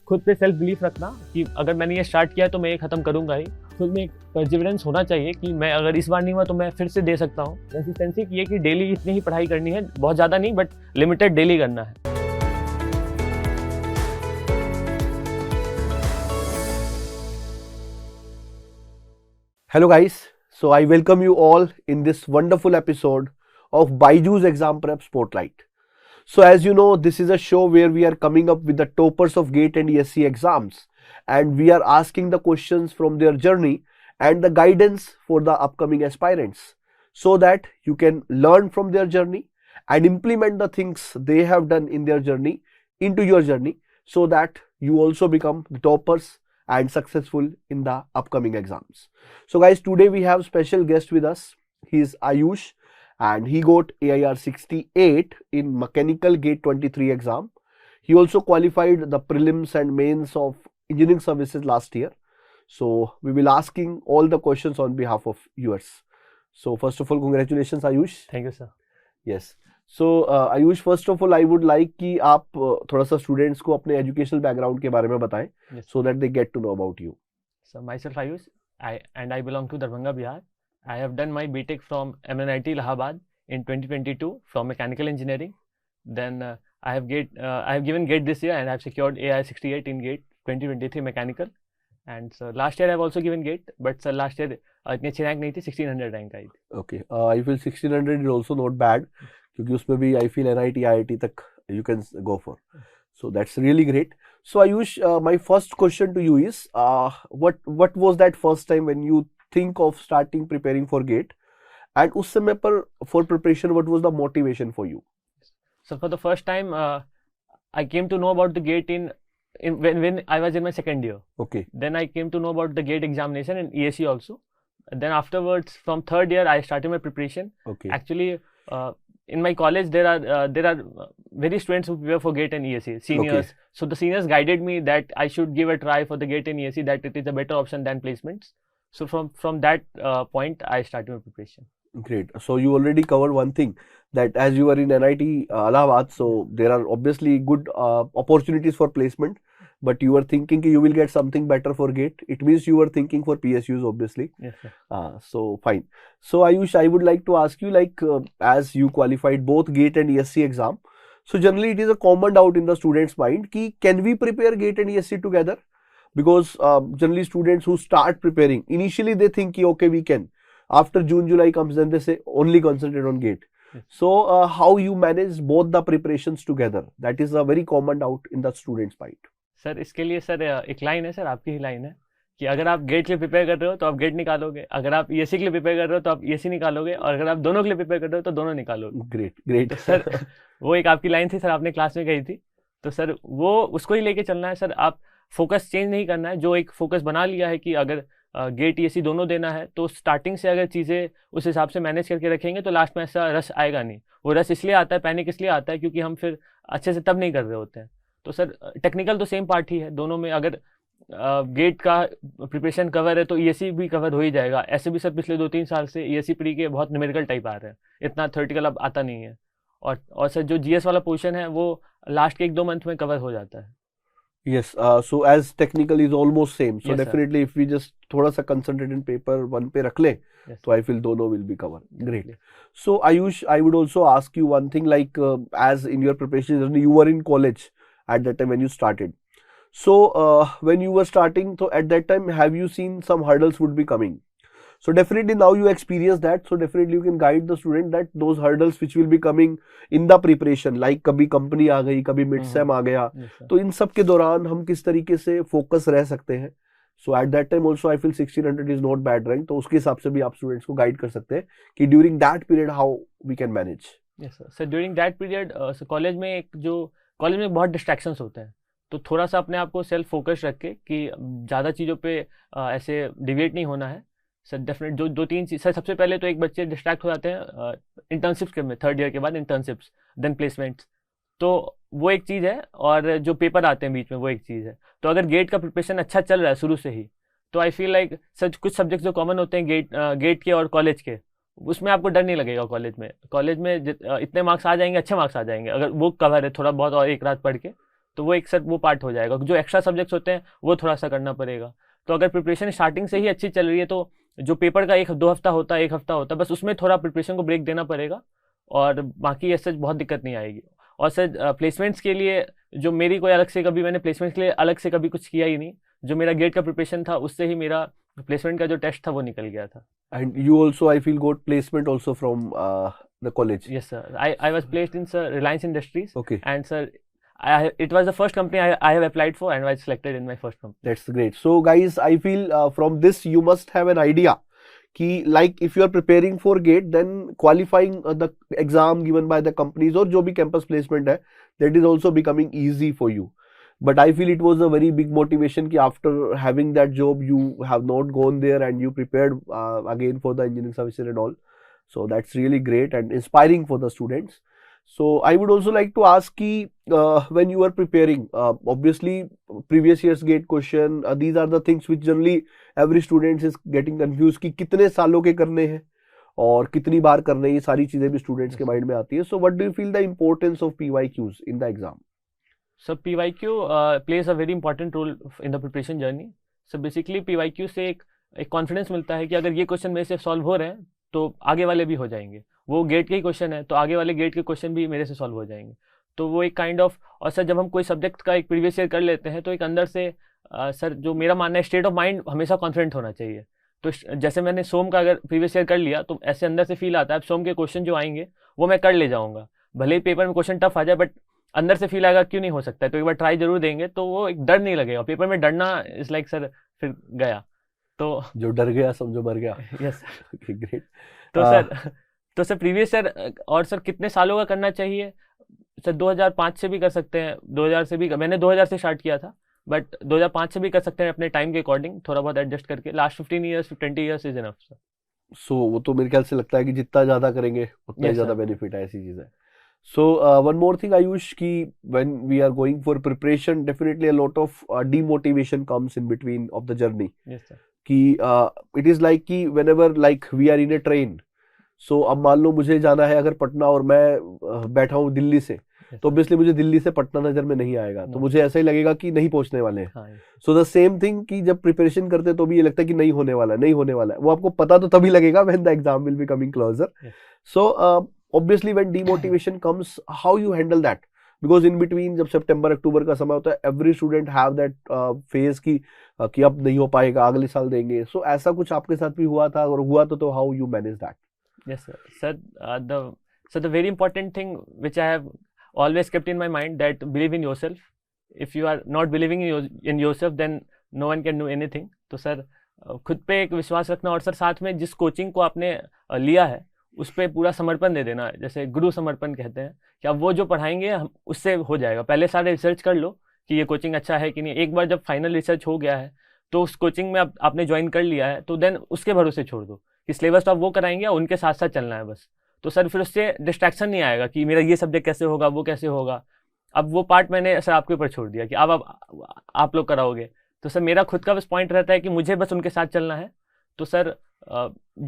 खुद पे self belief रखना कि अगर मैंने ये स्टार्ट किया है तो मैं ये ख़त्म करूँगा ही। खुद में एक परसिवरेंस होना चाहिए कि मैं अगर इस बार नहीं हुआ तो मैं फिर से दे सकता हूँ। कंसिस्टेंसी की है कि डेली इतनी ही पढ़ाई करनी है, बहुत ज़्यादा नहीं बट लिमिटेड डेली करना है। Hello guys, so I welcome you all in this wonderful episode of Byju's Exam Prep Spotlight. So as you know, this is a show where we are coming up with the toppers of GATE and ESE exams, and we are asking the questions from their journey and the guidance for the upcoming aspirants so that you can learn from their journey and implement the things they have done in their journey into your journey so that you also become the toppers and successful in the upcoming exams. So guys, today we have special guest with us. He is Ayush and he got AIR 68 in Mechanical GATE 23 exam. He also qualified the prelims and mains of engineering services last year. So we will asking all the questions on behalf of yours. So first of all, congratulations Ayush. Thank you sir. Yes. So Ayush, first of all I would like कि आप थोड़ा सा students को अपने educational background के बारे में बताएं so that they get to know about you. So myself Ayush, I belong to Darbhanga, Bihar. I have done my BTech from MNIT Allahabad in 2022 from mechanical engineering. Then I have given GATE this year and I have secured AI 68 in GATE 2023 mechanical. And so last year I have also given GATE, but sir last year इतनी अच्छी rank नहीं थी, 1600 rank आई थी। Okay, I feel 1600 is also not bad क्योंकि उसमें भी I feel NIT IIT तक you can go for, so that's really great. So Ayush, my first question to you is what was that first time when you think of starting preparing for GATE, and उस समय पर for preparation what was the motivation for you? So for the first time I came to know about the GATE when I was in my second year. Okay. Then I came to know about the GATE examination and ESE also. Then afterwards, from third year, I started my preparation. Okay. Actually, in my college, there are very students who prepare for GATE and ESE, seniors. Okay. So the seniors guided me that I should give a try for the GATE and ESE, that it is a better option than placements. So from that point, I started my preparation. Great. So you already covered one thing, that as you are in NIT Allahabad, so there are obviously good opportunities for placement, but you were thinking you will get something better for GATE. It means you were thinking for PSUs obviously. Yes, sir. So fine. So Ayush, I would like to ask you, like as you qualified both GATE and ESE exam, so generally it is a common doubt in the students' mind ki can we prepare GATE and ESE together? Because generally students who start preparing, initially they think ki, okay we can. After June, July comes, then they say only concentrate on GATE. Yes. So how you manage both the preparations together? That is a very common doubt in the students' mind. Sir इसके लिए sir एक line है, sir आपकी ही line है कि अगर आप gate के लिए प्रिपेयर कर रहे हो तो आप गेट निकालोगे, अगर आप ESE के लिए प्रिपेयर कर रहे हो तो आप ESE निकालोगे, और अगर आप दोनों के लिए प्रिपेयर कर रहे हो तो दोनों निकालोगे। Great great. तो सर वो एक आपकी लाइन थी सर, आपने क्लास में कही थी, तो सर वो उसको ही लेके चलना है सर। आप फोकस चेंज नहीं करना है, जो एक फोकस बना लिया है कि अगर गेट ESE दोनों देना है तो स्टार्टिंग से अगर चीज़ें उस हिसाब से मैनेज करके रखेंगे तो लास्ट में ऐसा रश आएगा नहीं। वो रश इसलिए आता है, पैनिक इसलिए आता है क्योंकि हम फिर अच्छे से तब नहीं कर रहे होते हैं। तो सर टेक्निकल तो सेम पार्ट ही है दोनों में, अगर गेट का प्रिपरेशन कवर है तो ESE भी कवर हो ही जाएगा। ऐसे भी सर पिछले 2-3 साल से ESE प्री के बहुत न्यूमेरिकल टाइप आ रहे हैं, इतना थ्योरेटिकल अब आता नहीं है। और सर जो GS वाला पोर्शन है वो लास्ट के 1-2 मंथ में कवर हो जाता है। Yes, so as technical is almost same, so Yes, definitely if we just थोड़ा सा concentrate in paper one पे रख ले, Yes. तो I feel दोनों will be covered. Great. So Ayush, I would also ask you one thing, like as in your preparation journey, you were in college at that time when you started. So when you were starting, so at that time, have you seen some hurdles would be coming? So definitely now you experience that, so definitely you can guide the student that those hurdles which will be coming in the preparation, like कभी company आ गई, कभी mid sem आ गया, तो इन सब के दौरान हम किस तरीके से फोकस रह सकते हैं। So at that time also I feel 1600 is not bad rank, तो उसके हिसाब से भी आप स्टूडेंट्स को गाइड कर सकते हैं कि during that period how we can manage. Yes sir, during that period college में बहुत डिस्ट्रैक्शंस होते हैं, तो थोड़ा सा अपने आप को सेल्फ फोकस रख के कि ज़्यादा चीज़ों पे ऐसे डिविएट नहीं होना है। सर डेफिनेट जो 2-3 चीज़ सर, सबसे पहले तो एक बच्चे डिस्ट्रैक्ट हो जाते हैं इंटर्नशिप्स के में, थर्ड ईयर के बाद इंटर्नशिप्स, देन प्लेसमेंट्स, तो वो एक चीज़ है, और जो पेपर आते हैं बीच में वो एक चीज़ है। तो अगर गेट का प्रिपरेशन अच्छा चल रहा है शुरू से ही, तो आई फील लाइक सर कुछ सब्जेक्ट्स जो कॉमन होते हैं गेट के और कॉलेज के, उसमें आपको डर नहीं लगेगा। कॉलेज में इतने मार्क्स आ जाएंगे, अच्छे मार्क्स आ जाएंगे, अगर वो कवर है थोड़ा बहुत और एक रात पढ़ के, तो वो एक सर वो पार्ट हो जाएगा। जो एक्स्ट्रा सब्जेक्ट्स होते हैं वो थोड़ा सा करना पड़ेगा। तो अगर प्रिपरेशन स्टार्टिंग से ही अच्छी चल रही है तो जो पेपर का 1-2 हफ्ता होता है, 1 हफ्ता होता है, बस उसमें थोड़ा प्रिपरेशन को ब्रेक देना पड़ेगा और बाकी ऐसे बहुत दिक्कत नहीं आएगी। और सर प्लेसमेंट्स के लिए जो मेरी कोई अलग से कभी मैंने प्लेसमेंट्स के लिए अलग से कभी कुछ किया ही नहीं। जो मेरा गेट का प्रिपरेशन था उससे ही मेरा प्लेसमेंट का जो टेस्ट था वो निकल गया था। And you also, I feel, got placement also from the college. Yes sir, I was placed in sir Reliance Industries. Okay. And sir it was the first company I have applied for and was selected in my first company. That's great. So guys, I feel from this you must have an idea कि like if you are preparing for GATE, then qualifying the exam given by the companies और जो भी campus placement है, that is also becoming easy for you. But I feel it was a very big motivation कि after having that job you have not gone there and you prepared again for the engineering services and all. So that's really great and inspiring for the students. So I would also like to ask कि when you are preparing, obviously previous year's GATE question, these are the things which generally every student is getting confused कि कितने सालों के करने हैं और कितनी बार करने हैं, ये सारी चीजें भी स्टूडेंट्स के माइंड में आती है. So what do you feel the importance of PYQs in the exam? So PYQ plays a very important role in the preparation journey. So basically PYQ से एक कॉन्फिडेंस मिलता है कि अगर ये क्वेश्चन मेरे से सॉल्व हो रहे हैं तो आगे वाले भी हो जाएंगे. वो गेट के ही क्वेश्चन है तो आगे वाले गेट के क्वेश्चन भी मेरे से सॉल्व हो जाएंगे. तो वो एक काइंड ऑफ, और सर जब हम कोई सब्जेक्ट का एक प्रीवियस ईयर कर लेते हैं तो एक अंदर से सर जो मेरा मानना है स्टेट ऑफ माइंड हमेशा कॉन्फिडेंट होना चाहिए. तो जैसे मैंने सोम का अगर प्रीवियस ईयर कर लिया तो ऐसे अंदर से फील आता है अब सोम के क्वेश्चन जो आएंगे वो मैं कर ले जाऊंगा. भले ही पेपर में क्वेश्चन टफ आ जाए बट अंदर से फील आएगा क्यों नहीं हो सकता है, तो एक बार ट्राई जरूर देंगे तो वो एक डर नहीं लगेगा. पेपर में डरना इज लाइक सर फिर गया तो जो डर गया समझो मर गया. Yes great. तो सर प्रीवियस ईयर और सर कितने सालों का करना चाहिए सर 2005 से भी कर सकते हैं, 2000 से भी. मैंने 2000 से स्टार्ट किया था बट 2005 से भी कर सकते हैं अपने टाइम के अकॉर्डिंग, थोड़ा बहुत एडजस्ट करके. Last 15 years 20 years is enough sir. So वो तो मेरे ख्याल से लगता है कि जितना ज्यादा करेंगे उतना ही ज्यादा बेनिफिट है, ऐसी चीज है. So one more thing Ayush, ki when we are going for preparation, definitely a lot of demotivation comes in between of the journey. Yes sir. कि it is like कि whenever like we are in a train, so अब मान लो मुझे जाना है अगर पटना और मैं बैठा हूँ दिल्ली से, तो ऑब्वियसली मुझे दिल्ली से पटना नजर में नहीं आएगा, तो मुझे ऐसा ही लगेगा कि नहीं पहुंचने वाले हैं. सो द सेम थिंग कि जब प्रिपरेशन करते तो भी ये लगता है कि नहीं होने वाला है, नहीं होने वाला है. वो आपको पता तो तभी लगेगा when the exam will be coming closer. So obviously when demotivation comes, how you handle that? Because in between जब सितंबर अक्टूबर का समय होता है, every student have that phase कि अब नहीं हो पाएगा, अगले साल देंगे. So ऐसा कुछ आपके साथ भी हुआ था, और हुआ तो how you manage that? Yes sir. Sir, the very important thing which I have always kept in my mind that believe in yourself. If you are not believing in yourself then no one can do anything. तो sir खुद पे एक विश्वास रखना और sir साथ में जिस कोचिंग को आपने लिया है उस पर पूरा समर्पण दे देना. जैसे गुरु समर्पण कहते हैं कि अब वो जो पढ़ाएंगे हम उससे हो जाएगा. पहले सारे रिसर्च कर लो कि ये कोचिंग अच्छा है कि नहीं. एक बार जब फाइनल रिसर्च हो गया है तो उस कोचिंग में आपने ज्वाइन कर लिया है तो देन उसके भरोसे छोड़ दो कि सिलेबस तो आप वो कराएंगे उनके साथ साथ चलना है बस. तो सर फिर उससे डिस्ट्रैक्शन नहीं आएगा कि मेरा ये सब्जेक्ट कैसे होगा वो कैसे होगा. अब वो पार्ट मैंने सर आपके ऊपर छोड़ दिया कि अब आप लोग कराओगे. तो सर मेरा खुद का बस पॉइंट रहता है कि मुझे बस उनके साथ चलना है. तो सर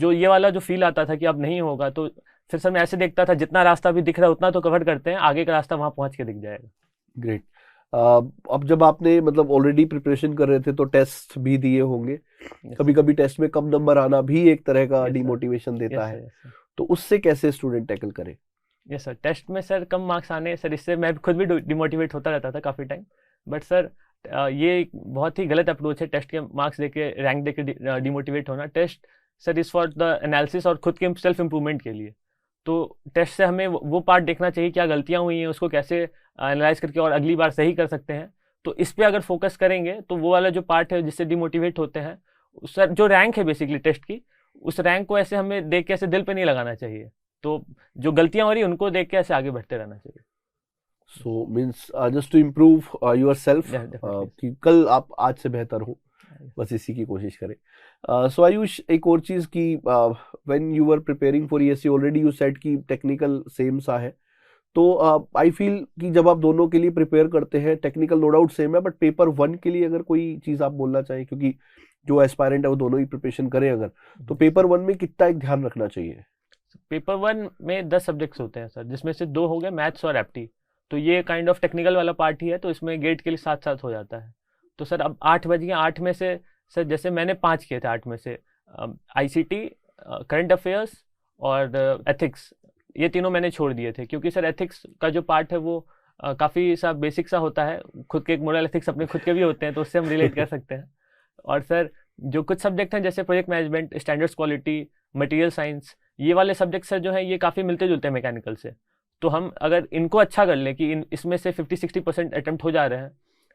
जो ये वाला जो फील आता था कि अब नहीं होगा तो फिर सर मैं ऐसे देखता था जितना रास्ता भी दिख रहा है उतना तो कवर करते हैं, आगे का रास्ता वहाँ पहुँच के दिख जाएगा. ग्रेट. अब जब आपने मतलब ऑलरेडी प्रिपरेशन कर रहे थे तो टेस्ट भी दिए होंगे. कभी कभी टेस्ट में कम नंबर आना भी एक तरह का डिमोटिवेशन देता है. तो उससे कैसे स्टूडेंट टैकल करे? Yes sir. टेस्ट में सर कम मार्क्स आने सर इससे मैं खुद भी डिमोटिवेट होता रहता था काफ़ी टाइम. बट सर ये बहुत ही गलत अप्रोच है टेस्ट के मार्क्स देके रैंक देके डिमोटिवेट होना. Test sir is for the analysis और खुद के सेल्फ इम्प्रूवमेंट के लिए. तो टेस्ट से हमें वो पार्ट देखना चाहिए क्या गलतियाँ हुई हैं उसको कैसे एनालाइज करके और अगली बार सही कर सकते हैं. तो इस पर अगर फोकस करेंगे तो वो वाला जो पार्ट है जिससे डिमोटिवेट होते हैं सर जो रैंक है बेसिकली टेस्ट की उस रैंक को ऐसे हमें देख के ऐसे दिल पे नहीं लगाना चाहिए. तो जो गलतियाँ हो रही उनको देख के ऐसे आगे बढ़ते रहना चाहिए. So means just to improve yourself कि कल आप आज से बेहतर हो, बस इसी की कोशिश करें. सो आयुष, एक और चीज़ कि when you were preparing for ESC already you said कि टेक्निकल सेम सा है. तो आई फील कि जब आप दोनों के लिए प्रिपेयर करते हैं टेक्निकल नो डाउट सेम है, बट पेपर 1 के लिए अगर कोई चीज़ आप बोलना चाहें, क्योंकि जो एस्पायरेंट है वो दोनों ही प्रिपरेशन करें अगर, तो पेपर 1 में कितना एक ध्यान रखना चाहिए? पेपर 1 में 10 सब्जेक्ट्स होते हैं सर, जिसमें से 2 हो गए मैथ्स और एप्टी. तो ये काइंड ऑफ टेक्निकल वाला पार्ट ही है, तो इसमें गेट के लिए साथ साथ हो जाता है। तो सर अब 8 बज गए, 8 में से सर जैसे मैंने 5 किए थे 8 में से, ICT, करंट अफेयर्स और एथिक्स, ये तीनों मैंने छोड़ दिए थे, क्योंकि सर एथिक्स का जो पार्ट है वो काफ़ी सा बेसिक सा होता है, खुद के एक मोरल एथिक्स अपने खुद के भी होते हैं, तो उससे हम रिलेट कर सकते हैं। और सर जो कुछ सब्जेक्ट हैं जैसे project management, standards quality, material science, ये वाले सब्जेक्ट सर जो है ये काफ़ी मिलते जुलते हैं मैकेनिकल से। तो हम अगर इनको अच्छा कर लें कि इसमें से 50-60% अटेम्प्ट हो जा रहे हैं,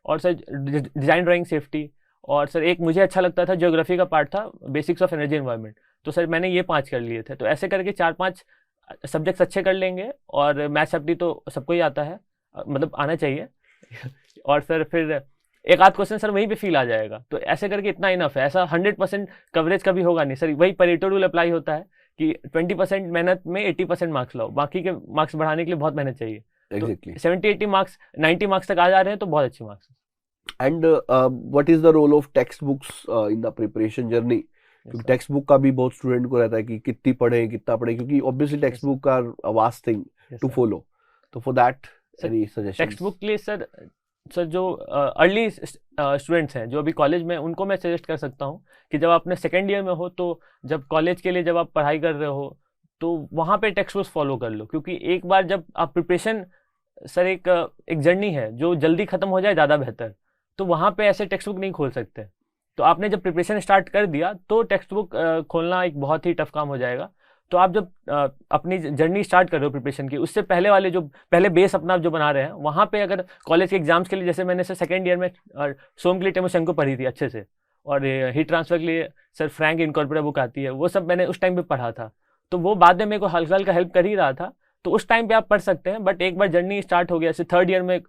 और सर डिज़ाइन ड्राइंग, सेफ्टी, और सर एक मुझे अच्छा लगता था ज्योग्राफी का पार्ट था, बेसिक्स ऑफ एनर्जी एनवायरनमेंट, तो सर मैंने ये 5 कर लिए थे। तो ऐसे करके 4-5 सब्जेक्ट्स अच्छे कर लेंगे, और मैथ्स एप्टी तो सबको ही आता है, मतलब आना चाहिए। और सर फिर एक आध क्वेश्चन सर वहीं पे फील आ जाएगा, तो ऐसे करके इतना इनफ है। ऐसा 100% कवरेज कभी होगा नहीं सर, वही परेटो रूल अप्लाई होता है कि 20% मेहनत में 80% मार्क्स लाओ, बाकी के मार्क्स बढ़ाने के लिए बहुत मेहनत चाहिए। Exactly. तो 70-80 मार्क्स, 90 मार्क्स तक आ जा रहे हैं तो बहुत अच्छे marks. And what is the role of textbooks in the preparation journey? क्योंकि टेक्स्ट बुक का भी बहुत स्टूडेंट को रहता है कि कितनी पढ़े, कितना पढ़े, क्योंकि obviously textbook are a vast thing to follow. तो for that any suggestions? Textbook के लिए सर जो अर्ली स्टूडेंट्स हैं जो अभी कॉलेज में, उनको मैं सजेस्ट कर सकता हूँ कि जब आप अपने सेकेंड ईयर में हो, तो जब कॉलेज के लिए जब आप पढ़ाई कर रहे हो, तो वहाँ पे टेक्स्ट बुक्स फॉलो कर लो, क्योंकि एक बार जब आप प्रिपरेशन, सर एक जर्नी है जो जल्दी ख़त्म हो जाए ज़्यादा बेहतर, तो वहाँ पे ऐसे टेक्स्ट बुक नहीं खोल सकते। तो आपने जब प्रिपरेशन स्टार्ट कर दिया तो टेक्स्ट बुक खोलना एक बहुत ही टफ काम हो जाएगा। तो आप जब अपनी जर्नी स्टार्ट कर रहे हो प्रिपरेशन की, उससे पहले वाले जो पहले बेस अपना जो बना रहे हैं, वहाँ पे अगर कॉलेज के एग्जाम्स के लिए, जैसे मैंने सर सेकेंड ईयर में सोम के लिए टिमोशेंको पढ़ी थी अच्छे से, और हीट ट्रांसफर के लिए सर फ्रैंक इनकॉर्पोरेट बुक आती है, वो सब मैंने उस टाइम पे पढ़ा था, तो वो बाद में मेरे को हल्का हल्का हेल्प कर ही रहा था। तो उस टाइम पे आप पढ़ सकते हैं, बट एक बार जर्नी स्टार्ट हो गया, जैसे थर्ड ईयर में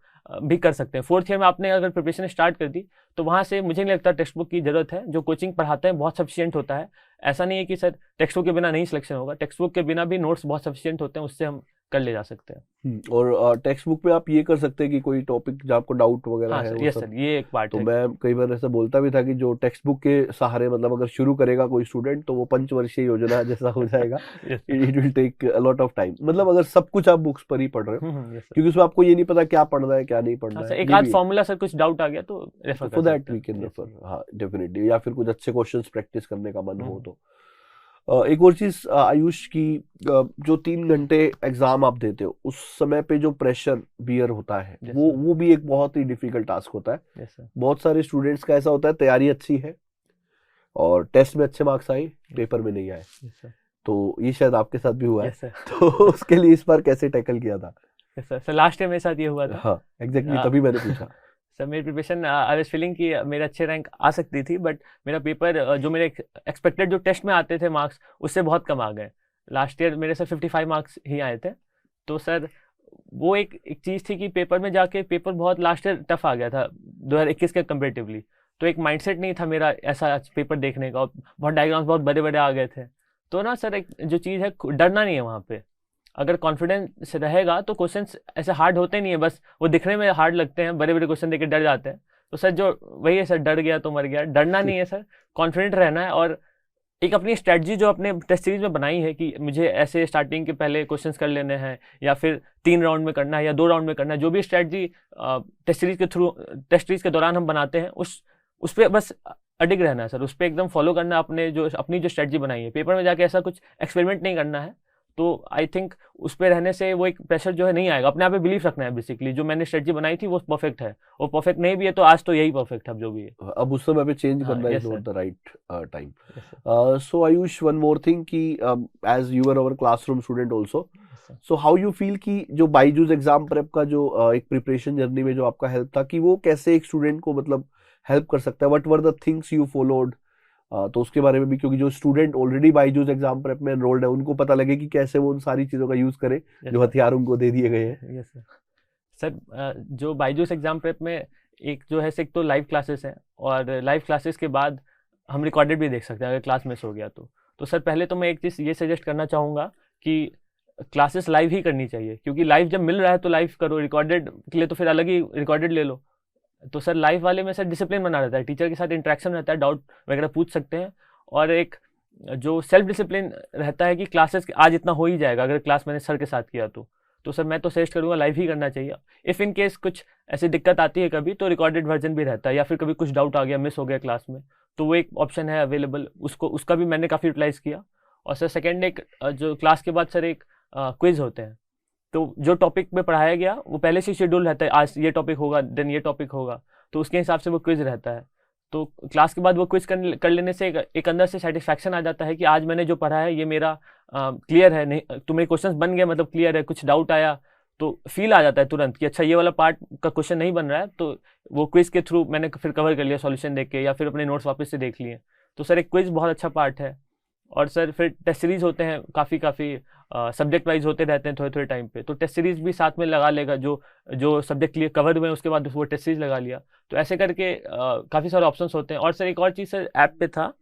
भी कर सकते हैं, फोर्थ ईयर में आपने अगर प्रिपरेशन स्टार्ट कर दी, तो वहाँ से मुझे नहीं लगता टेक्स्ट बुक की जरूरत है। जो कोचिंग पढ़ाते हैं बहुत सफिशिएंट होता है, ऐसा नहीं है कि सर टेक्स्ट बुक के बिना नहीं सिलेक्शन होगा, टेक्स्ट बुक के बिना भी नोट्स बहुत सफिशिएंट होते हैं, उससे हम कर ले जा सकते हैं। और टेक्स्ट बुक में आप ये कर सकते हैं कि कोई टॉपिक जहाँ आपको डाउट वगैरह है, ये सर ये एक पार्ट तो है। मैं कई बार ऐसा बोलता भी था कि जो टेक्स्ट बुक के सहारे, मतलब अगर शुरू करेगा कोई स्टूडेंट, तो वो पंचवर्षीय योजना जैसा हो जाएगा। It will take a lot of time, मतलब अगर सब कुछ आप बुक्स पर ही पढ़ रहे हो, क्योंकि उसमें आपको ये नहीं पता क्या पढ़ना है क्या नहीं पढ़ना है। एक आध फॉर्मूला सर कुछ डाउट आ गया तो refer for that we can refer, हाँ डेफिनेटली, या फिर कुछ अच्छे क्वेश्चंस प्रैक्टिस करने का मन हो तो। एक और चीज आयुष की, जो 3 घंटे एग्जाम आप देते हो, उस समय पे जो प्रेशर बियर होता है, वो भी एक बहुत ही डिफिकल्ट टास्क होता है। बहुत सारे स्टूडेंट्स का ऐसा होता है, तैयारी अच्छी है और टेस्ट में अच्छे मार्क्स आए, पेपर में नहीं आए, तो ये शायद आपके साथ भी हुआ है। तो उसके लिए इस बार कैसे टैकल किया था? सर लास्ट टाइम मेरे साथ ये हुआ था। हाँ एग्जैक्टली, तभी मैंने पूछा। सर मेरी प्रिपरेशन, आई वाज फीलिंग कि मेरा अच्छे रैंक आ सकती थी, बट मेरा पेपर, जो मेरे एक्सपेक्टेड जो टेस्ट में आते थे मार्क्स, उससे बहुत कम आ गए। लास्ट ईयर मेरे सर 55 मार्क्स ही आए थे। तो सर वो एक चीज़ थी कि पेपर में जाके पेपर बहुत लास्ट ईयर टफ आ गया था 2021 के कंपेरेटिवली, तो एक माइंडसेट नहीं था मेरा ऐसा पेपर देखने का, और बहुत डायग्राम्स बहुत बड़े बड़े आ गए थे। तो ना सर एक जो चीज़ है, डरना नहीं है वहाँ पे। अगर कॉन्फिडेंस रहेगा तो क्वेश्चंस ऐसे हार्ड होते नहीं है, बस वो दिखने में हार्ड लगते हैं, बड़े बड़े क्वेश्चन देख के डर जाते हैं। तो सर जो वही है सर, डर गया तो मर गया, डरना नहीं है सर, कॉन्फिडेंट रहना है। और एक अपनी स्ट्रेटजी जो अपने टेस्ट सीरीज में बनाई है कि मुझे ऐसे स्टार्टिंग के पहले क्वेश्चंस कर लेने हैं, या फिर 3 राउंड में करना है या 2 राउंड में करना है, जो भी स्ट्रेटजी टेस्ट सीरीज के थ्रू, टेस्ट सीरीज के दौरान हम बनाते हैं, उस पर बस अडिग रहना है सर, उस पर एकदम फॉलो करना है अपनी जो स्ट्रेटजी बनाई है। पेपर में जाके ऐसा कुछ एक्सपेरिमेंट नहीं करना है। तो आई थिंक उस पर रहने से वो एक प्रेशर जो है नहीं आएगा, अपने आप पे बिलीव रखना है बेसिकली। जो मैंने स्ट्रेटजी बनाई थी वो परफेक्ट है, वो परफेक्ट नहीं भी है तो आज तो यही परफेक्ट है, अब जो भी है। अब उस समय पे चेंज करना is not the right time. So Ayush, one more thing कि as you are our classroom student also, so how you feel कि जो बायजूस एग्जाम प्रेप का जो एक प्रिपरेशन जर्नी में जो आपका हेल्प था, कि वो कैसे एक स्टूडेंट को मतलब हेल्प कर सकता है? What were the things you followed? तो उसके बारे में भी, क्योंकि जो student already Byju's exam prep में एनरोल्ड है, उनको पता लगे कि कैसे वो उन सारी चीज़ों का यूज़ करें जो हथियार उनको दे दिए गए हैं। सर जो बायजूस एग्जाम प्रेप में एक जो है, एक तो लाइव क्लासेस हैं, और लाइव क्लासेस के बाद हम रिकॉर्डेड भी देख सकते हैं अगर क्लास मिस हो गया तो सर पहले तो मैं एक चीज़ ये सजेस्ट करना चाहूँगा कि क्लासेस लाइव ही करनी चाहिए, क्योंकि लाइव जब मिल रहा है तो लाइव करो, रिकॉर्डेड के लिए तो फिर अलग ही रिकॉर्डेड ले लो। तो सर लाइव वाले में सर डिसिप्लिन बना रहता है, टीचर के साथ इंटरेक्शन रहता है, डाउट वगैरह पूछ सकते हैं, और एक जो सेल्फ डिसिप्लिन रहता है कि क्लासेस आज इतना हो ही जाएगा, अगर क्लास मैंने सर के साथ किया तो तो सर मैं तो सजेस्ट करूँगा लाइव ही करना चाहिए। इफ़ इन केस कुछ ऐसी दिक्कत आती है कभी, तो रिकॉर्डेड वर्जन भी रहता है, या फिर कभी कुछ डाउट आ गया, मिस हो गया क्लास में, तो वो एक ऑप्शन है अवेलेबल, उसका भी मैंने काफ़ी यूटिलाइज़ किया। और सर सेकेंड एक जो क्लास के बाद सर एक क्विज़ होते हैं, तो जो टॉपिक में पढ़ाया गया वो पहले से शेड्यूल रहता है, आज ये टॉपिक होगा, देन ये टॉपिक होगा, तो उसके हिसाब से वो क्विज़ रहता है। तो क्लास के बाद वो क्विज़ कर लेने से एक अंदर से सेटिस्फैक्शन आ जाता है कि आज मैंने जो पढ़ा है ये मेरा क्लियर है, नहीं तो मेरे क्वेश्चंस बन गए, मतलब क्लियर है। कुछ डाउट आया तो फील आ जाता है तुरंत कि अच्छा ये वाला पार्ट का क्वेश्चन नहीं बन रहा है, तो वो क्विज़ के थ्रू मैंने फिर कवर कर लिया सॉल्यूशन देख के, या फिर अपने नोट्स वापस से देख लिए। तो सर एक क्विज़ बहुत अच्छा पार्ट है। और सर फिर टेस्ट सीरीज़ होते हैं, काफ़ी सब्जेक्ट वाइज होते रहते हैं थोड़े थोड़े टाइम पे, तो टेस्ट सीरीज़ भी साथ में लगा लेगा, जो सब्जेक्ट क्लियर कवर हुए उसके बाद वो टेस्ट सीरीज़ लगा लिया। तो ऐसे करके काफ़ी सारे ऑप्शंस होते हैं। और सर एक और चीज़ सर ऐप पे था,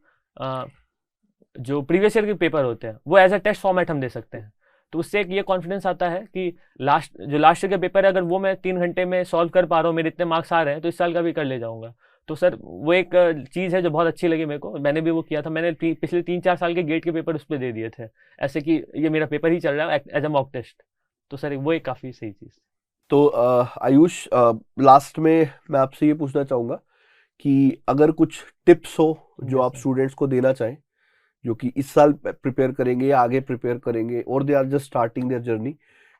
जो प्रीवियस ईयर के पेपर होते हैं वो एज अ टेस्ट फॉर्मेट हम दे सकते हैं, तो उससे एक ये कॉन्फिडेंस आता है कि लास्ट ईयर के पेपर है, अगर वो मैं 3 घंटे में सॉल्व कर पा रहा हूँ, मेरे इतने मार्क्स आ रहे हैं, तो इस साल का भी कर ले जाऊँगा। तो सर वो एक चीज़ है जो बहुत अच्छी लगी मेरे को, मैंने भी वो किया था। मैंने पिछले 3-4 साल के गेट के पेपर उस पर दे दिए थे, ऐसे कि ये मेरा पेपर ही चल रहा है एज अ मॉक टेस्ट। तो सर वो एक काफ़ी सही चीज़। तो आयुष, लास्ट में मैं आपसे ये पूछना चाहूँगा कि अगर कुछ टिप्स हो जो आप स्टूडेंट्स को देना चाहें, जो कि इस साल प्रिपेयर करेंगे या आगे प्रिपेयर करेंगे, और they are just starting their journey,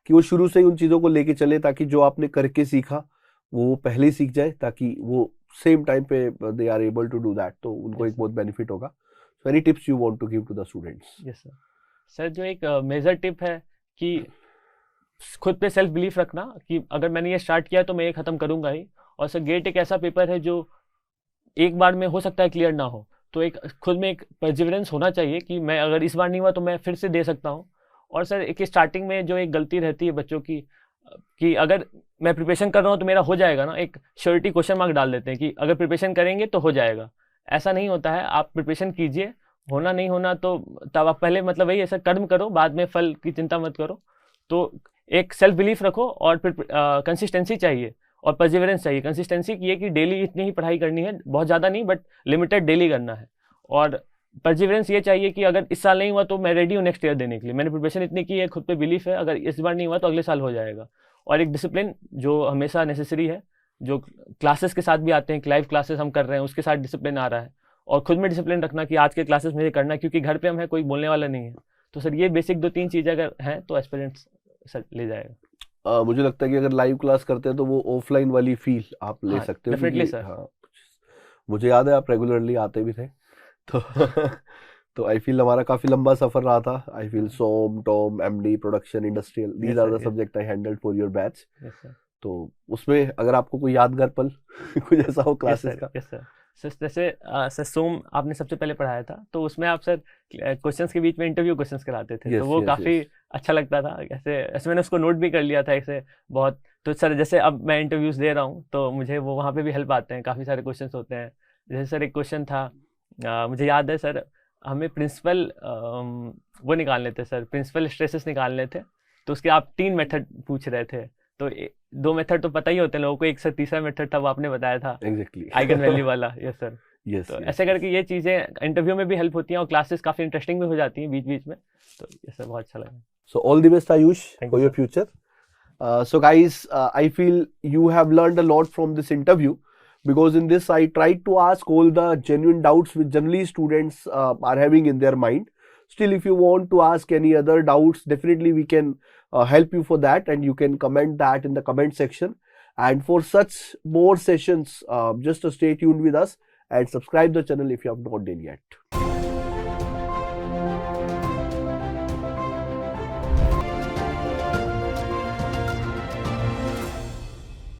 कि वो शुरू से ही उन चीज़ों को लेके चले, ताकि जो आपने करके सीखा वो पहले ही सीख जाए, ताकि वो सेम टाइम पे they are able to do that, तो उनको एक बहुत बेनिफिट होगा। So any tips you want to give to the students? Yes sir. Sir जो एक मेजर टिप है कि खुद पे सेल्फ बिलीफ रखना, कि अगर मैंने ये स्टार्ट किया तो मैं ये ख़त्म करूँगा ही। और सर गेट एक ऐसा पेपर है जो एक बार में हो सकता है क्लियर ना हो, तो एक खुद में एक परसिवरेंस होना चाहिए कि मैं अगर इस बार नहीं हुआ तो मैं फिर से दे सकता हूँ। और सर एक स्टार्टिंग में जो एक गलती रहती है बच्चों की, कि अगर मैं प्रिपरेशन कर रहा हूँ तो मेरा हो जाएगा ना, एक श्योरिटी क्वेश्चन मार्क डाल देते हैं कि अगर प्रिपरेशन करेंगे तो हो जाएगा। ऐसा नहीं होता है, आप प्रिपरेशन कीजिए, होना नहीं होना तो तब आप पहले मतलब वही ऐसा कर्म करो, बाद में फल की चिंता मत करो। तो एक सेल्फ बिलीफ रखो, और फिर कंसिस्टेंसी चाहिए और परसिवरेंस चाहिए। कंसिस्टेंसी की है कि डेली इतनी ही पढ़ाई करनी है, बहुत ज़्यादा नहीं बट लिमिटेड डेली करना है। और परसिवरेंस ये चाहिए कि अगर इस साल नहीं हुआ तो मैं रेडी हूँ नेक्स्ट ईयर देने के लिए, मैंने प्रिपरेशन इतनी की है, खुद पे बिलीफ है, अगर इस बार नहीं हुआ तो अगले साल हो जाएगा। और एक डिसिप्लिन जो हमेशा नेसेसरी है, जो क्लासेस के साथ भी आते हैं, लाइव क्लासेस हम कर रहे हैं उसके साथ डिसिप्लिन आ रहा है। और खुद में डिसिप्लिन रखना कि आज के क्लासेस मुझे करना है, क्योंकि घर पे हम है, कोई बोलने वाला नहीं है। तो सर ये बेसिक 2-3 चीज़ें अगर हैं तो एस्पिरेंट्स सर ले जाएगा। मुझे लगता है कि अगर लाइव क्लास करते हैं तो वो ऑफलाइन वाली फील आप ले सकते हो। Definitely sir. हाँ, मुझे याद है आप रेगुलरली आते भी थे, तो तो आई फील हमारा काफी लंबा सफर रहा था। I feel SOM, TOM, MD, production, industrial, these are the subject I handled for your batch. तो उसमें अगर आपको कोई यादगार पल कुछ ऐसा हो क्लासेस का? Yes sir. जैसे सर सोम आपने सबसे पहले पढ़ाया था, तो उसमें आप सर क्वेश्चंस के बीच में इंटरव्यू क्वेश्चंस कराते थे, तो वो काफ़ी अच्छा लगता था। ऐसे मैंने उसको नोट भी कर लिया था ऐसे बहुत। तो सर जैसे अब मैं इंटरव्यूज़ दे रहा हूँ तो मुझे वो वहाँ पे भी हेल्प आते हैं, काफ़ी सारे क्वेश्चंस होते हैं। जैसे सर एक क्वेश्चन था, मुझे याद है सर, हमें प्रिंसिपल वो निकालने थे सर, प्रिंसिपल स्ट्रेसेस निकालने थे, तो उसके आप 3 मेथड पूछ रहे थे। तो 2 मेथड तो पता ही होते हैं लोगों को, एक सर तीसरा मेथड था वो आपने बताया था, एग्जैक्टली आइगन वैल्यू वाला। Yes sir. तो ऐसे करके ये चीज़ें इंटरव्यू में भी हेल्प होती हैं और क्लासेस काफ़ी इंटरेस्टिंग भी हो जाती हैं बीच बीच में। तो ये सर बहुत अच्छा लगा। So all the best Ayush for your future. So guys, I feel you have learned a lot from this interview, because in this I tried to ask all the genuine doubts which generally students are having in their mind. Still, if you want to ask any other doubts, definitely we can help you for that, and you can comment that in the comment section. And for such more sessions, just stay tuned with us and subscribe the channel if you have not done yet.